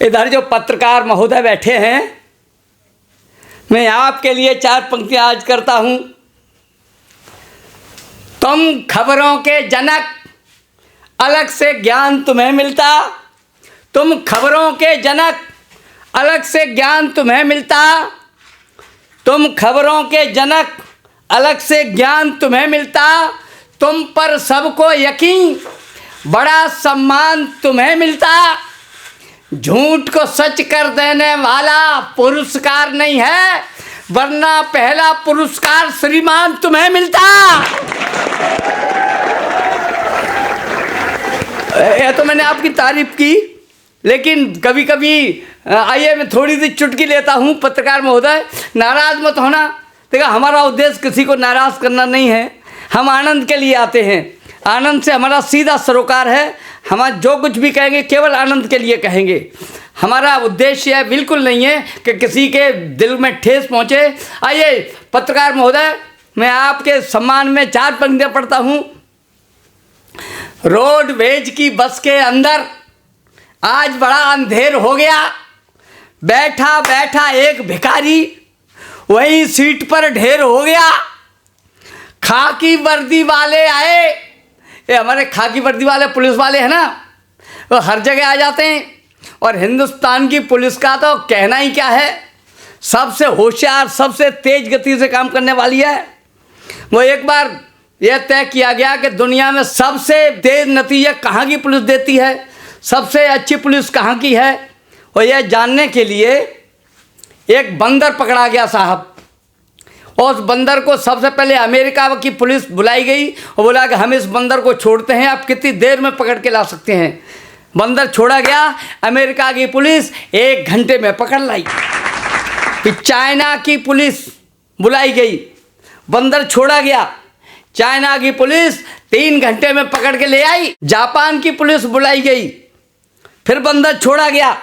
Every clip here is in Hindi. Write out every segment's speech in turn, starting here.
इधर जो पत्रकार महोदय बैठे हैं, मैं आपके लिए 4 पंक्तियां आज करता हूं। तुम खबरों के जनक, अलग से ज्ञान तुम्हें मिलता। तुम खबरों के जनक, अलग से ज्ञान तुम्हें मिलता। तुम खबरों के जनक, अलग से ज्ञान तुम्हें मिलता। तुम पर सबको यकीन, बड़ा सम्मान तुम्हें मिलता। झूठ को सच कर देने वाला पुरस्कार नहीं है, वरना पहला पुरस्कार श्रीमान तुम्हें मिलता। यह तो मैंने आपकी तारीफ की, लेकिन कभी कभी आइए मैं थोड़ी सी चुटकी लेता हूँ। पत्रकार महोदय, नाराज मत होना। देखा, हमारा उद्देश्य किसी को नाराज करना नहीं है, हम आनंद के लिए आते हैं। आनंद से हमारा सीधा सरोकार है। हम जो कुछ भी कहेंगे केवल आनंद के लिए कहेंगे। हमारा उद्देश्य है बिल्कुल नहीं है कि किसी के दिल में ठेस पहुँचे। आइए पत्रकार महोदय, मैं आपके सम्मान में 4 पंक्तियाँ पढ़ता हूँ। रोडवेज की बस के अंदर आज बड़ा अंधेर हो गया। बैठा बैठा एक भिखारी वही सीट पर ढेर हो गया। खाकी वर्दी वाले आए, ये हमारे खाकी वर्दी वाले पुलिस वाले हैं ना, वो हर जगह आ जाते हैं। और हिंदुस्तान की पुलिस का तो कहना ही क्या है, सबसे होशियार, सबसे तेज गति से काम करने वाली है। वो एक बार यह तय किया गया कि दुनिया में सबसे तेज नतीजे कहाँ की पुलिस देती है, सबसे अच्छी पुलिस कहाँ की है। और यह जानने के लिए एक बंदर पकड़ा गया साहब। और उस बंदर को सबसे पहले अमेरिका की पुलिस बुलाई गई और बोला कि हम इस बंदर को छोड़ते हैं, आप कितनी देर में पकड़ के ला सकते हैं। बंदर छोड़ा गया, अमेरिका की पुलिस 1 घंटे में पकड़ लाई। फिर चाइना की पुलिस बुलाई गई, बंदर छोड़ा गया, चाइना की पुलिस 3 घंटे में पकड़ के ले आई। जापान की पुलिस बुलाई गई, फिर बंदर छोड़ा गया,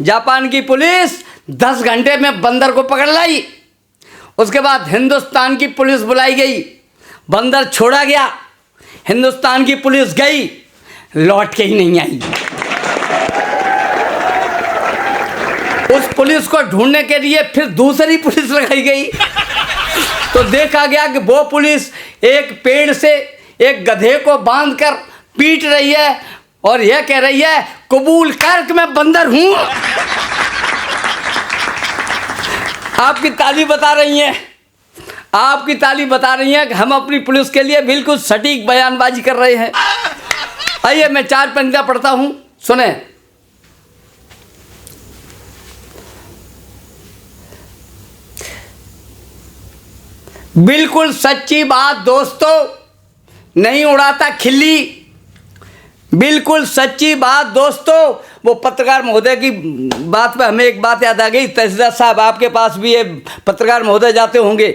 जापान की पुलिस 10 घंटे में बंदर को पकड़ लाई। उसके बाद हिंदुस्तान की पुलिस बुलाई गई, बंदर छोड़ा गया, हिंदुस्तान की पुलिस गई, लौट के ही नहीं आई। उस पुलिस को ढूंढने के लिए फिर दूसरी पुलिस लगाई गई। तो देखा गया कि वो पुलिस एक पेड़ से एक गधे को बांधकर पीट रही है और यह कह रही है, कबूल कर कि मैं बंदर हूं। आपकी ताली बता रही हैं, आपकी ताली बता रही हैं कि हम अपनी पुलिस के लिए बिल्कुल सटीक बयानबाजी कर रहे हैं। आइए मैं 4 पंक्तियां पढ़ता हूं, सुने। बिल्कुल सच्ची बात दोस्तों, नहीं उड़ाता खिल्ली। बिल्कुल सच्ची बात दोस्तों। वो पत्रकार महोदय की बात पे हमें एक बात याद आ गई। तहसीलदार साहब, आपके पास भी ये पत्रकार महोदय जाते होंगे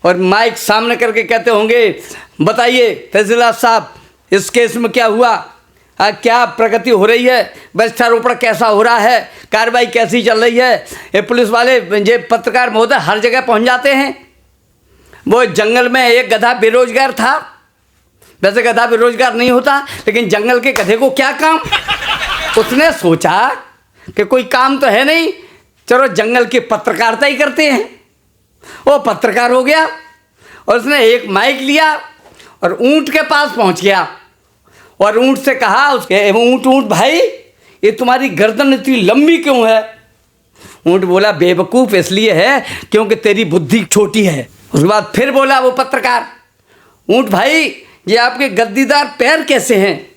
और माइक सामने करके कहते होंगे, बताइए तहसीलदार साहब इस केस में क्या हुआ, क्या प्रगति हो रही है, वृक्षारोपण कैसा हो रहा है, कार्रवाई कैसी चल रही है। ये पुलिस वाले, ये पत्रकार महोदय हर जगह पहुंच जाते हैं। वो जंगल में एक गधा बेरोजगार था, वैसे गधा बेरोजगार नहीं होता, लेकिन जंगल के गधे को क्या काम। उसने सोचा कि कोई काम तो है नहीं, चलो जंगल की पत्रकारिता ही करते हैं। वो पत्रकार हो गया और उसने एक माइक लिया और ऊंट के पास पहुंच गया और ऊंट से कहा, उसके ऊंट भाई ये तुम्हारी गर्दन इतनी लंबी क्यों है। ऊंट बोला, बेवकूफ़ इसलिए है क्योंकि तेरी बुद्धि छोटी है। उसके बाद फिर बोला वो पत्रकार, ऊंट भाई ये आपके गद्दीदार पैर कैसे हैं।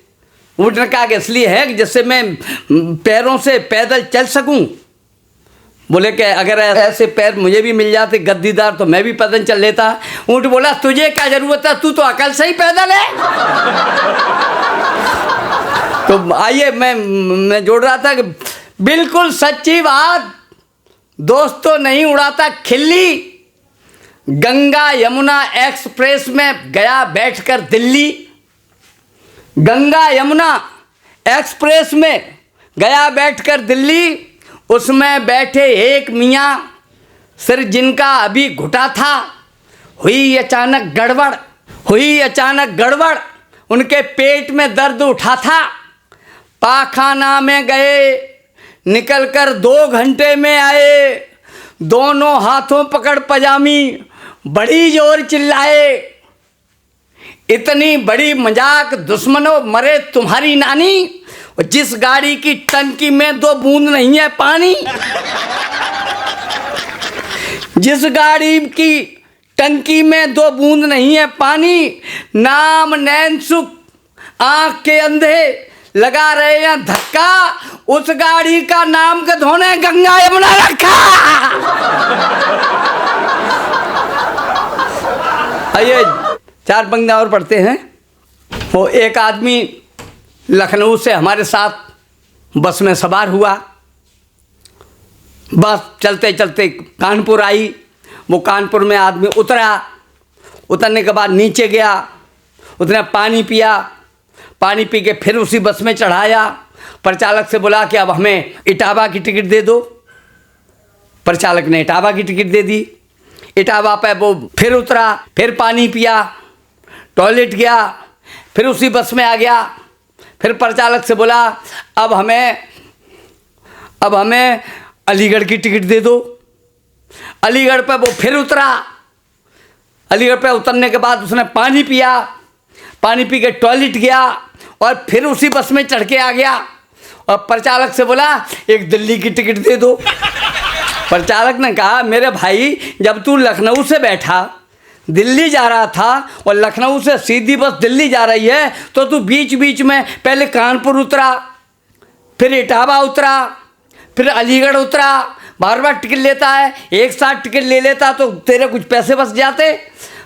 ऊंट ने कहा कि इसलिए है कि जिससे मैं पैरों से पैदल चल सकूं। बोले कि अगर ऐसे पैर मुझे भी मिल जाते गद्दीदार तो मैं भी पैदल चल लेता। ऊंट बोला, तुझे क्या जरूरत है, तू तो अकल से ही पैदल है। तो आइए मैं जोड़ रहा था कि बिल्कुल सच्ची बात दोस्तों, नहीं उड़ाता खिल्ली। गंगा यमुना एक्सप्रेस में गया बैठकर दिल्ली। गंगा यमुना एक्सप्रेस में गया बैठकर दिल्ली। उसमें बैठे एक मियाँ, सिर जिनका अभी घुटा था, हुई अचानक गड़बड़। उनके पेट में दर्द उठा था, पाखाना में गए, निकलकर 2 घंटे में आए, दोनों हाथों पकड़ पजामी, बड़ी जोर चिल्लाए, इतनी बड़ी मजाक दुश्मनों, मरे तुम्हारी नानी, जिस गाड़ी की टंकी में 2 बूंद नहीं है पानी, जिस गाड़ी की टंकी में 2 बूंद नहीं है पानी, नाम नैन सुख आंख के अंधे लगा रहे हैं धक्का, उस गाड़ी का नाम के धोने गंगा यमुना रखा। आइए 4 पंक्तियां और पढ़ते हैं। वो एक आदमी लखनऊ से हमारे साथ बस में सवार हुआ। बस चलते चलते कानपुर आई। वो कानपुर में आदमी उतरा। उतरने के बाद नीचे गया, उसने पानी पिया, पानी पी के फिर उसी बस में चढ़ाया। परिचालक से बोला कि अब हमें इटावा की टिकट दे दो। परिचालक ने इटावा की टिकट दे दी। इटावा पे वो फिर उतरा, फिर पानी पिया, टॉयलेट गया, फिर उसी बस में आ गया। फिर परिचालक से बोला अब हमें अलीगढ़ की टिकट दे दो। अलीगढ़ पे वो फिर उतरा। अलीगढ़ पे उतरने के बाद उसने पानी पिया, पानी पी के टॉयलेट गया और फिर उसी बस में चढ़ के आ गया और परिचालक से बोला एक दिल्ली की टिकट दे दो। परिचालक ने कहा मेरे भाई, जब तू लखनऊ से बैठा दिल्ली जा रहा था और लखनऊ से सीधी बस दिल्ली जा रही है, तो तू बीच बीच में पहले कानपुर उतरा, फिर इटावा उतरा, फिर अलीगढ़ उतरा, बार बार टिकट लेता है। एक साथ टिकट ले लेता तो तेरे कुछ पैसे बच जाते।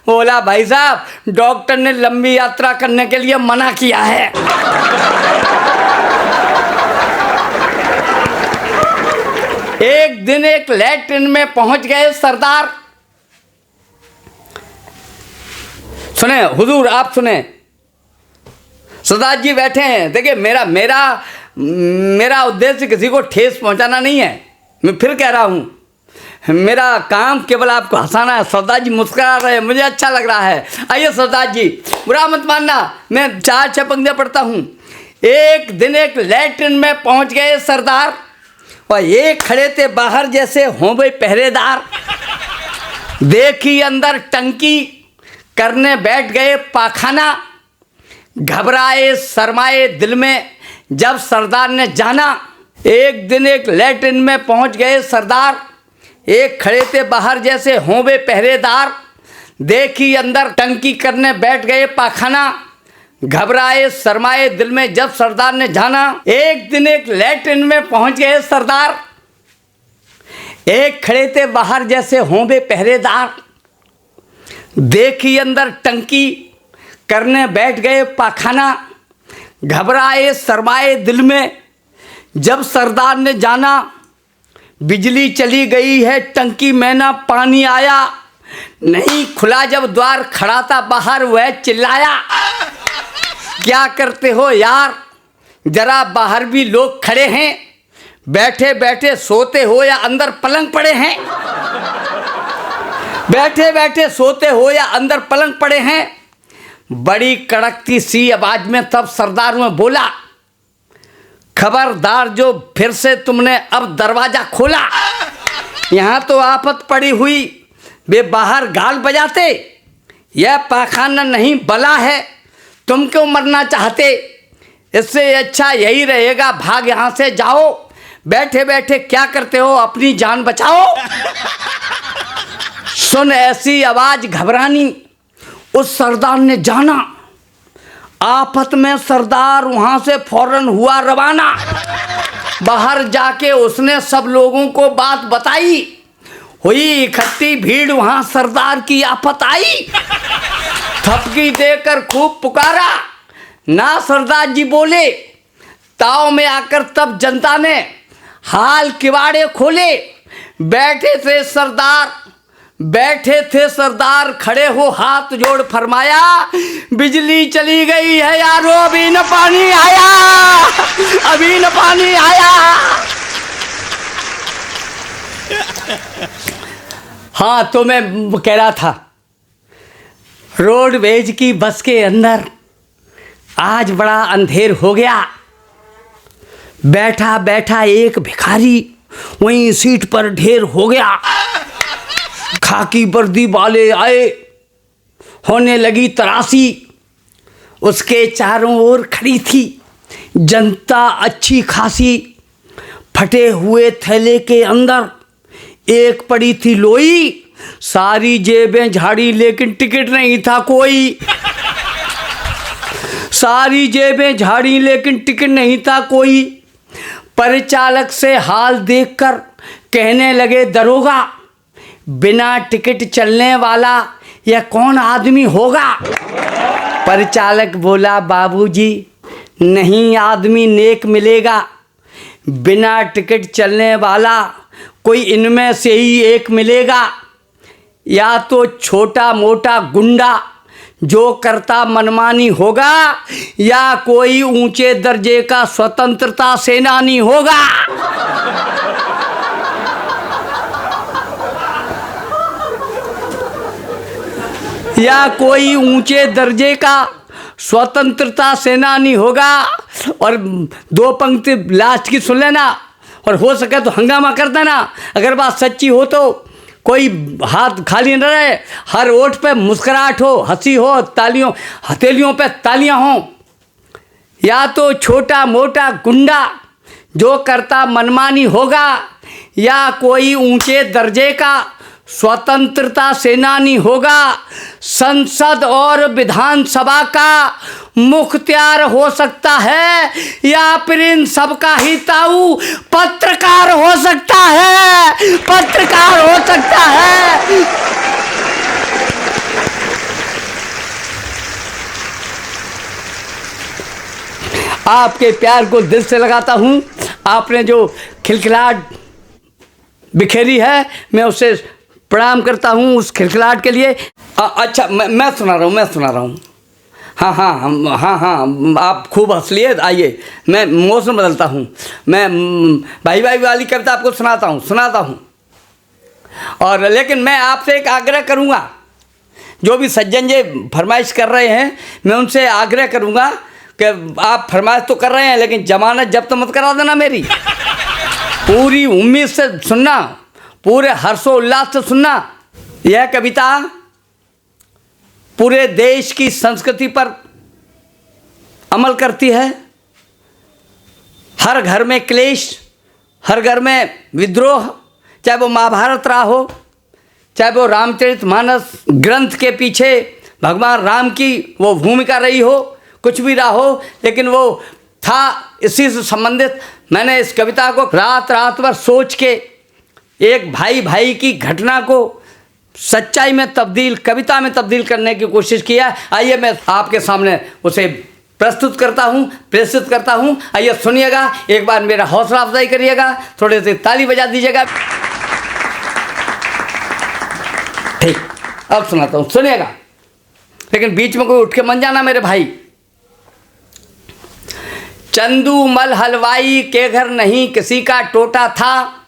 बोला भाई साहब, डॉक्टर ने लंबी यात्रा करने के लिए मना किया है। एक दिन एक लैट्रिन में पहुंच गए सरदार। सुने हुजूर, आप सुने, सरदार जी बैठे हैं। देखिए मेरा उद्देश्य किसी को ठेस पहुंचाना नहीं है। मैं फिर कह रहा हूं, मेरा काम केवल आपको हंसाना है। सरदार जी मुस्कुरा रहे हैं, मुझे अच्छा लग रहा है। आइए सरदार जी, बुरा मत मानना, मैं 4-6 पंक्तियां पढ़ता हूं। एक दिन एक लैट्रिन में पहुंच गए सरदार और एक खड़े थे बाहर जैसे हों भाई पहरेदार। देखी अंदर टंकी, करने बैठ गए पाखाना। घबराए शर्माए दिल में जब सरदार ने जाना। एक दिन एक लैट्रिन में पहुंच गए सरदार, एक खड़े थे बाहर जैसे हों वे पहरेदार। देखी अंदर टंकी, करने बैठ गए पाखाना। घबराए शर्माए दिल में जब सरदार ने जाना। एक दिन एक लैट्रिन में पहुंच गए सरदार, एक खड़े थे बाहर जैसे हों वे पहरेदार। देखी अंदर टंकी, करने बैठ गए पाखाना। घबराए शर्माए दिल में जब सरदार ने जाना। बिजली चली गई है टंकी में ना पानी आया। नहीं खुला जब द्वार, खड़ा था बाहर वह चिल्लाया। क्या करते हो यार, जरा बाहर भी लोग खड़े हैं। बैठे बैठे सोते हो या अंदर पलंग पड़े हैं। बैठे बैठे सोते हो या अंदर पलंग पड़े हैं। बड़ी कड़कती सी आवाज में तब सरदार में बोला, खबरदार जो फिर से तुमने अब दरवाजा खोला। यहाँ तो आफत पड़ी हुई, वे बाहर गाल बजाते। यह पाखाना नहीं बला है, तुम क्यों मरना चाहते। इससे अच्छा यही रहेगा भाग यहाँ से जाओ। बैठे बैठे क्या करते हो, अपनी जान बचाओ। सुन ऐसी आवाज घबरानी, उस सरदार ने जाना। आफत में सरदार वहां से फौरन हुआ रवाना। बाहर जाके उसने सब लोगों को बात बताई। हुई इकट्ठी भीड़, वहां सरदार की आफत आई। थपकी देकर खूब पुकारा, ना सरदार जी बोले। ताव में आकर तब जनता ने हाल किवाड़े खोले। बैठे थे सरदार खड़े हो हाथ जोड़ फरमाया, बिजली चली गई है यारो, अभी न पानी आया, अभी न पानी आया। हाँ, तो मैं कह रहा था, रोडवेज की बस के अंदर आज बड़ा अंधेर हो गया। बैठा बैठा एक भिखारी वहीं सीट पर ढेर हो गया। खाकी वर्दी वाले आए, होने लगी तराशी। उसके चारों ओर खड़ी थी जनता अच्छी खासी। फटे हुए थैले के अंदर एक पड़ी थी लोई। सारी जेबें झाड़ी लेकिन टिकट नहीं था कोई। सारी जेबें झाड़ी लेकिन टिकट नहीं था कोई। परिचालक से हाल देखकर कहने लगे दरोगा, बिना टिकट चलने वाला यह कौन आदमी होगा? परिचालक बोला, बाबूजी नहीं आदमी नेक मिलेगा, बिना टिकट चलने वाला कोई इनमें से ही एक मिलेगा। या तो छोटा मोटा गुंडा जो करता मनमानी होगा, या कोई ऊंचे दर्जे का स्वतंत्रता सेनानी होगा। या कोई ऊंचे दर्जे का स्वतंत्रता सेनानी होगा। और दो पंक्ति लास्ट की सुन लेना, और हो सके तो हंगामा कर देना। अगर बात सच्ची हो तो कोई हाथ खाली न रहे, हर ओठ पे मुस्कुराहट हो, हंसी हो, तालियों हथेलियों पे तालियां हों। या तो छोटा मोटा गुंडा जो करता मनमानी होगा, या कोई ऊंचे दर्जे का स्वतंत्रता सेनानी होगा। संसद और विधानसभा का मुख्तियार हो सकता है, या फिर इन सबका ही ताऊ पत्रकार हो सकता है। पत्रकार हो सकता है। आपके प्यार को दिल से लगाता हूं। आपने जो खिलखिलाहट बिखेरी है, मैं उसे प्रणाम करता हूँ उस खिलखिलाहट के लिए। अच्छा, मैं सुना रहा हूँ। हाँ, आप खूब हंस लिए। आइए, मैं मौसम बदलता हूँ। मैं भाई भाई वाली कविता आपको सुनाता हूँ। और लेकिन मैं आपसे एक आग्रह करूँगा, जो भी सज्जन जी फरमाइश कर रहे हैं, मैं उनसे आग्रह करूँगा कि आप फरमाइश तो कर रहे हैं, लेकिन जमानत जब्त मत करा देना मेरी। पूरी उम्मीद से सुनना, पूरे हर्षोल्लास से सुनना। यह कविता पूरे देश की संस्कृति पर अमल करती है। हर घर में क्लेश, हर घर में विद्रोह, चाहे वो महाभारत रहा हो, चाहे वो रामचरितमानस ग्रंथ के पीछे भगवान राम की वो भूमिका रही हो, कुछ भी रहा हो, लेकिन वो था इसी से संबंधित। मैंने इस कविता को रात भर सोच के एक भाई की घटना को सच्चाई में तब्दील, कविता में तब्दील करने की कोशिश किया। आइए मैं आपके सामने उसे प्रस्तुत करता हूँ, प्रेषित करता हूँ। आइए सुनिएगा, एक बार मेरा हौसला अफजाई करिएगा, थोड़े से ताली बजा दीजिएगा। ठीक, अब सुनाता हूँ, सुनिएगा, लेकिन बीच में कोई उठ के मत जाना मेरे भाई। चंदू मल हलवाई के घर नहीं किसी का टोटा था।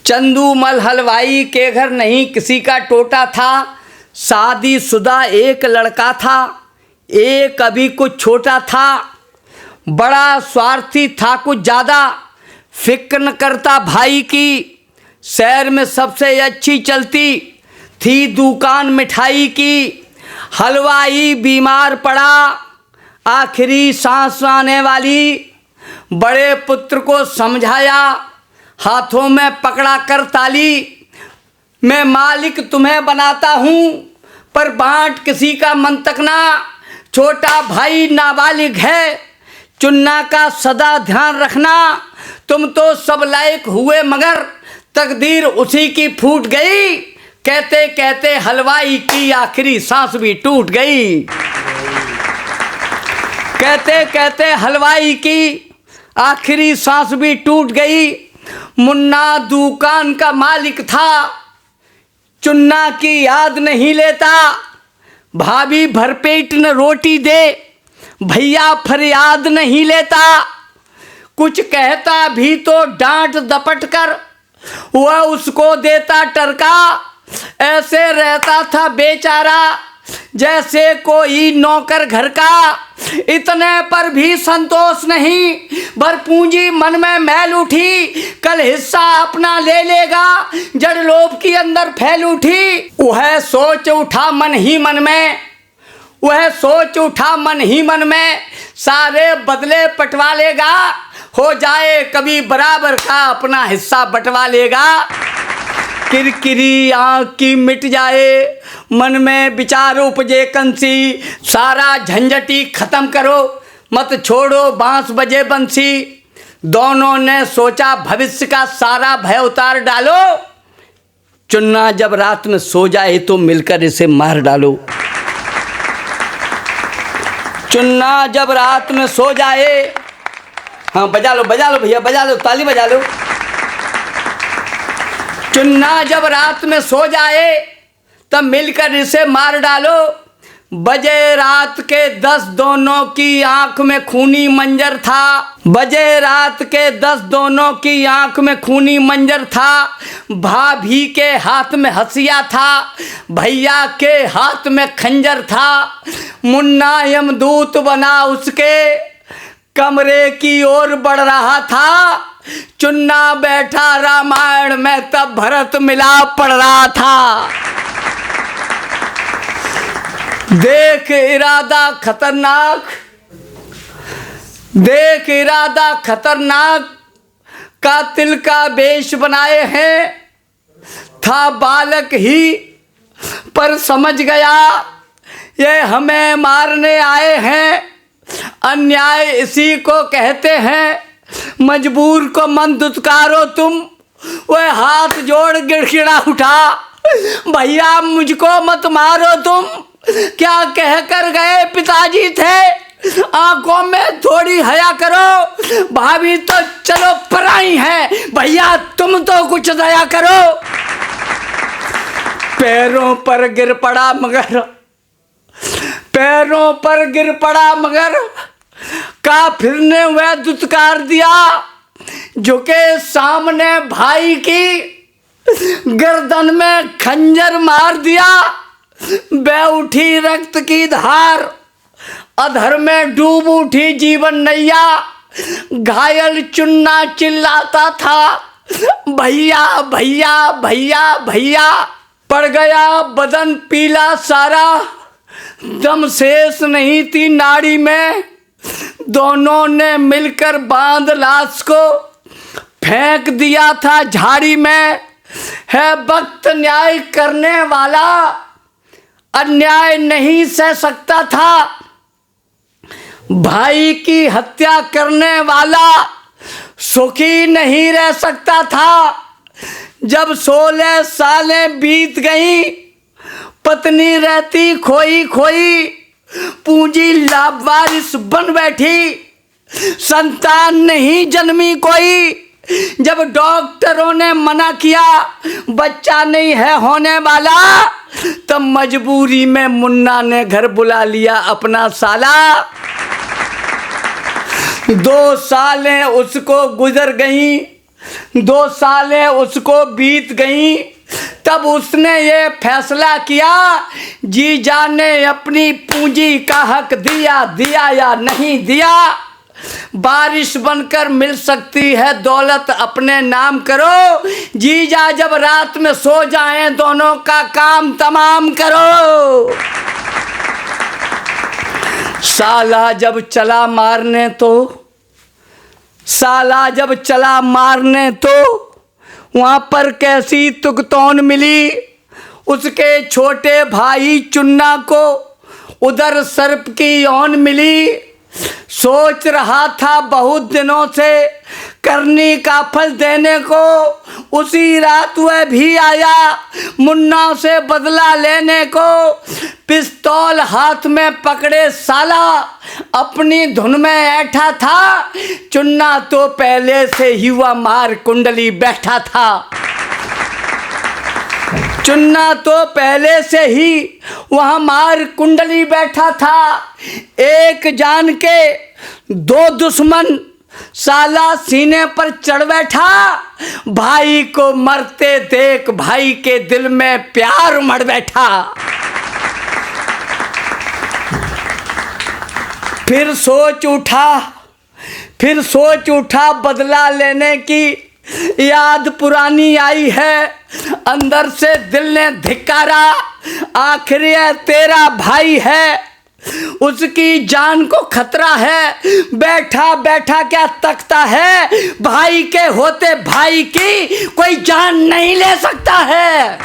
चंदू मल हलवाई के घर नहीं किसी का टोटा था। शादीशुदा एक लड़का था, एक अभी कुछ छोटा था। बड़ा स्वार्थी था कुछ ज़्यादा, फिक्र न करता भाई की। शहर में सबसे अच्छी चलती थी दुकान मिठाई की। हलवाई बीमार पड़ा, आखिरी सांस आने वाली। बड़े पुत्र को समझाया, हाथों में पकड़ा कर ताली। मैं मालिक तुम्हें बनाता हूँ, पर बांट किसी का मन तक ना। छोटा भाई नाबालिग है, चुनना का सदा ध्यान रखना। तुम तो सब लायक हुए मगर तकदीर उसी की फूट गई। कहते कहते हलवाई की आखिरी सांस भी टूट गई। कहते कहते हलवाई की आखिरी सांस भी टूट गई। मुन्ना दुकान का मालिक था, चुन्ना की याद नहीं लेता। भाभी भरपेट न रोटी दे, भैया फरियाद नहीं लेता। कुछ कहता भी तो डांट दपट कर वह उसको देता टरका। ऐसे रहता था बेचारा जैसे कोई नौकर घर का। इतने पर भी संतोष नहीं, भर पूंजी मन में मैल उठी, कल हिस्सा अपना ले लेगा, जड़ लोभ की अंदर फैल उठी। वह सोच उठा मन ही मन में, वह सोच उठा मन ही मन में, सारे बदले पटवा लेगा, हो जाए कभी बराबर का अपना हिस्सा बंटवा लेगा। किरकिरी आँख की मिट जाए, मन में विचार उपजे कंसी, सारा झंझटी खत्म करो, मत छोड़ो बांस बजे बंसी। दोनों ने सोचा भविष्य का सारा भय उतार डालो, चुन्ना जब रात में सो जाए तो मिलकर इसे मार डालो। चुन्ना जब रात में सो जाए, हाँ बजा लो भैया, बजा लो, ताली बजा लो। चुन्ना जब रात में सो जाए तब मिलकर इसे मार डालो। बजे रात के 10 दोनों की आंख में खूनी मंजर था, बजे रात के 10 दोनों की आंख में खूनी मंजर था। भाभी के हाथ में हंसिया था, भैया के हाथ में खंजर था। मुन्ना यमदूत बना उसके कमरे की ओर बढ़ रहा था, चुन्ना बैठा रामायण में तब भरत मिला पढ़ रहा था। देख इरादा खतरनाक, देख इरादा खतरनाक, कातिल का वेश बनाए हैं। था बालक ही पर समझ गया ये हमें मारने आए हैं। अन्याय इसी को कहते हैं, मजबूर को मन दुत्कारो तुम। वह हाथ जोड़ गिड़गिड़ा उठा, भैया मुझको मत मारो तुम। क्या कह कर गए पिताजी थे, आंखों में थोड़ी हया करो। भाभी तो चलो पराई है, भैया तुम तो कुछ दया करो। पैरों पर गिर पड़ा मगर, पैरों पर गिर पड़ा मगर, काफिर ने वह दुत्कार दिया। झुके सामने भाई की गर्दन में खंजर मार दिया। बह उठी रक्त की धार, अधर में डूब उठी जीवन नैया। घायल चुन्ना चिल्लाता था, भैया भैया भैया भैया। पड़ गया बदन पीला सारा, दम शेष नहीं थी नाड़ी में। दोनों ने मिलकर बांध लाश को फेंक दिया था झाड़ी में। है वक्त न्याय करने वाला, अन्याय नहीं सह सकता था। भाई की हत्या करने वाला सुखी नहीं रह सकता था। जब 16 सालें बीत गई, पत्नी रहती खोई खोई। पूंजी लावारिस बन बैठी, संतान नहीं जन्मी कोई। जब डॉक्टरों ने मना किया बच्चा नहीं है होने वाला, तब मजबूरी में मुन्ना ने घर बुला लिया अपना साला। 2 सालें उसको गुजर गई, 2 सालें उसको बीत गई। तब उसने ये फैसला किया, जी जान ने अपनी पूंजी का हक दिया, दिया या नहीं दिया। बारिश बनकर मिल सकती है दौलत, अपने नाम करो। जीजा जब रात में सो जाएं, दोनों का काम तमाम करो। साला जब चला मारने तो, साला जब चला मारने तो वहाँ पर कैसी तुकतौन मिली उसके छोटे भाई चुन्ना को। उधर सर्प की यौन मिली। सोच रहा था बहुत दिनों से करनी का फल देने को। उसी रात वह भी आया मुन्ना से बदला लेने को। पिस्तौल हाथ में पकड़े साला अपनी धुन में ऐठा था। चुन्ना तो पहले से ही वह मार कुंडली बैठा था। चुन्ना तो पहले से ही वहाँ मार कुंडली बैठा था। एक जान के 2 दुश्मन साला सीने पर चढ़ बैठा। भाई को मरते देख भाई के दिल में प्यार मर बैठा। फिर सोच उठा बदला लेने की याद पुरानी आई है। अंदर से दिल ने धिक्कारा, आखिर ये तेरा भाई है, उसकी जान को खतरा है। बैठा बैठा क्या तकता है, भाई के होते भाई की कोई जान नहीं ले सकता है।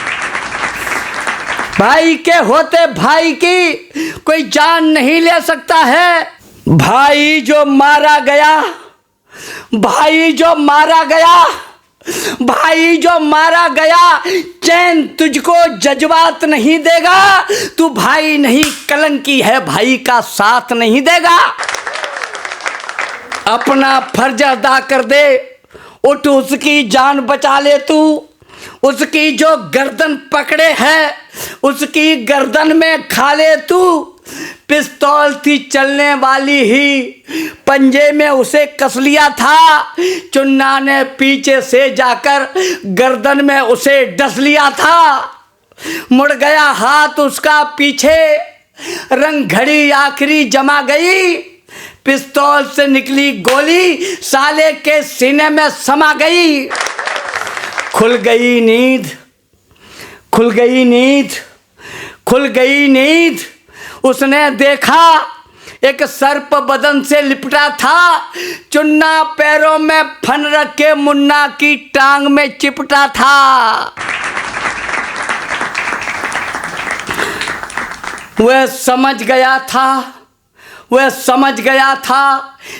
भाई के होते भाई की कोई जान नहीं ले सकता है। भाई जो मारा गया, भाई जो मारा गया, चैन तुझको जज्बात नहीं देगा। तू भाई नहीं कलंकी है, भाई का साथ नहीं देगा। अपना फर्ज अदा कर दे, उठ उसकी जान बचा ले तू। उसकी जो गर्दन पकड़े है, उसकी गर्दन में खा ले तू। पिस्तौल थी चलने वाली ही, पंजे में उसे कस लिया था। चुन्ना ने पीछे से जाकर गर्दन में उसे डस लिया था। मुड़ गया हाथ उसका पीछे, रंग घड़ी आखिरी जमा गई। पिस्तौल से निकली गोली साले के सीने में समा गई। खुल गई नींद। उसने देखा एक सर्प बदन से लिपटा था। चुन्ना पैरों में फन रखे मुन्ना की टांग में चिपटा था। वह समझ गया था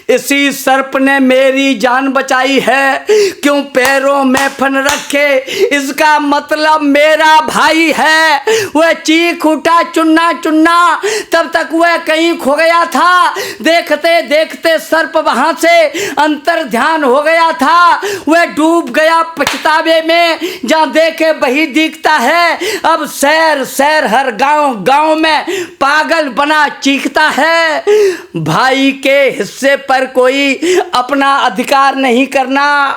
इसी सर्प ने मेरी जान बचाई है। क्यों पैरों में फन रखे, इसका मतलब मेरा भाई है। वह चीख उठा चुन्ना चुन्ना, तब तक वह कहीं खो गया था। देखते देखते सर्प वहां से अंतर ध्यान हो गया था। वह डूब गया पछतावे में, जहाँ देखे वही दिखता है। अब शहर हर गांव में पागल बना चीखता है। भाई के हिस्से पर कोई अपना अधिकार नहीं करना,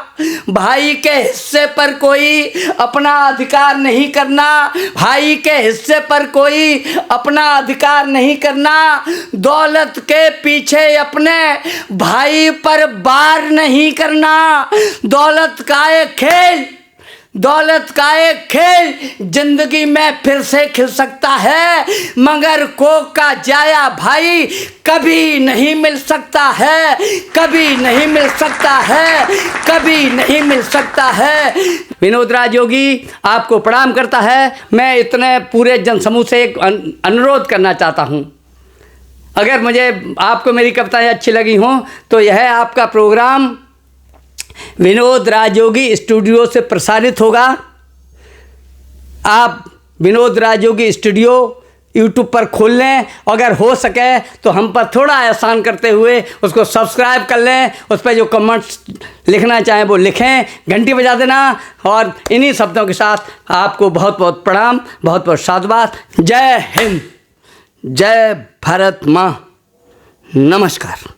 भाई के हिस्से पर कोई अपना अधिकार नहीं करना, भाई के हिस्से पर कोई अपना अधिकार नहीं करना। दौलत के पीछे अपने भाई पर वार नहीं करना। दौलत का एक खेल जिंदगी में फिर से खिल सकता है, मगर कोक का जाया भाई कभी नहीं मिल सकता है, कभी नहीं मिल सकता है। विनोद राजयोगी आपको प्रणाम करता है। मैं इतने पूरे जनसमूह से एक अनुरोध करना चाहता हूँ, अगर आपको मेरी कविताएं अच्छी लगी हों तो यह आपका प्रोग्राम विनोद राजयोगी स्टूडियो से प्रसारित होगा। आप विनोद राजयोगी स्टूडियो यूट्यूब पर खोल लें, अगर हो सके तो हम पर थोड़ा एहसान करते हुए उसको सब्सक्राइब कर लें। उस पर जो कमेंट्स लिखना चाहें वो लिखें, घंटी बजा देना। और इन्हीं शब्दों के साथ आपको बहुत बहुत प्रणाम, बहुत बहुत साधुवाद। जय हिंद, जय भारत माँ, नमस्कार।